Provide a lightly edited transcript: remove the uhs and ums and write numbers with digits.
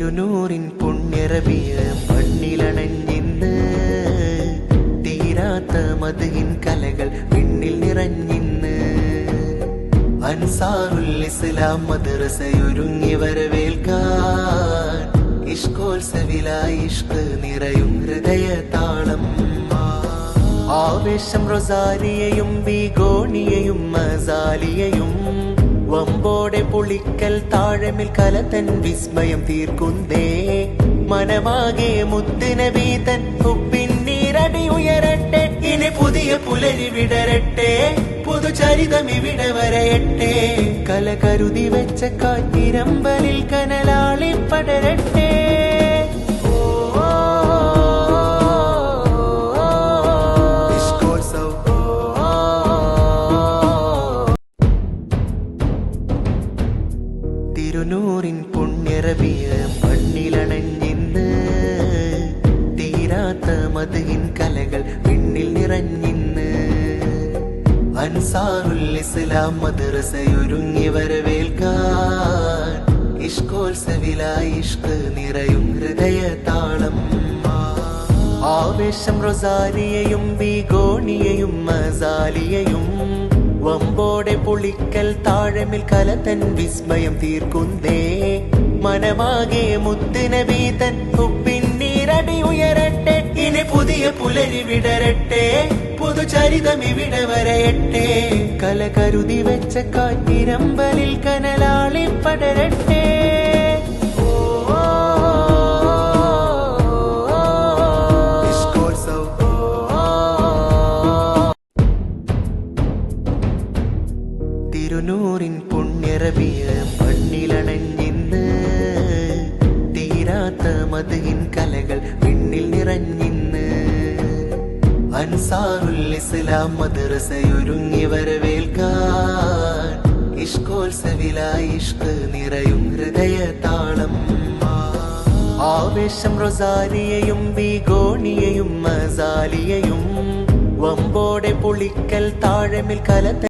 തിരുനൂറിൻ പുണ്യറബിയ മണ്ണിലണഞ്ഞിന്ന് തീരാത്ത മദ്ഹിൻ കലകൾ വിണ്ണിൽ നിറഞ്ഞിന്ന് അൻസാറുൽ ഇസ്ലാം മദ്രസയൊരുങ്ങി വരവേൽക്കാൻ ഇഷ്കോത്സവിലായി ഇഷ്ക് നിറയും ഹൃദയതാളം ആവേശം റൊസാരിയയും ബീഗോണിയയും മസാലിയയും വമ്പോടെ പുളിക്കൽ താഴമിൽ കലതൻ വിസ്മയം തീർക്കുന്നേ മനമാകെ മുത്തുനബി തൻ ഉപ്പിന്നീരടി ഉയരട്ടെ ഇനി പുതിയ പുലരി വിടരട്ടെ പുതുചരിതം ഇവിടെ വരയട്ടെ കല കരുതി വെച്ച കാറ്റിരമ്പലിൽ കനലാളി പടരട്ടെ തിരുനൂറിൻ പുണ്യറബിയ മണ്ണിലണഞ്ഞിന്ന് തീരാത്ത മദ്ഹിൻ കലകൾ വിണ്ണിൽ നിറഞ്ഞിന്ന് അൻസാറുൽ ഇസ്ലാം മദ്രസയൊരുങ്ങി വരവേൽക്കാൻ ഇഷ്കോത്സവിലായി ഇഷ്ക് നിറയും ഹൃദയതാളം ആവേശം റൊസാരിയയും ബീഗോണിയയും മസാലിയയും വമ്പോടെ പുളിക്കൽ താഴമിൽ കലതൻ വിസ്മയം തീർക്കുന്നേ മനമാകെ മുത്തുനബി തൻ ഉപ്പിന്നീരടി ഉയരട്ടെ ഇനി പുതിയ പുലരി വിടരട്ടെ പുതുചരിതം ഇവിടെ വരയട്ടെ കല കരുതി വെച്ച കാറ്റിരമ്പലിൽ കനലാളി പടരട്ടെ തിരുനൂറിൻ പുണ്യറബിയ മണ്ണിലണഞ്ഞിന്ന് തീരാത്ത മദ്ഹിൻ കലകൾ വിണ്ണിൽ നിറഞ്ഞിന്ന് അൻസാറുൽ ഇസ്ലാം മദ്രസയൊരുങ്ങി വരവേൽക്കാൻ ഇഷ്കോത്സവിലായി ഇഷ്ക് നിറയും ഹൃദയതാളം ആവേശം റൊസാരിയയും ബീഗോണിയയും മസാലിയയും വമ്പോടെ പുളിക്കൽ താഴമിൽ കലതൻ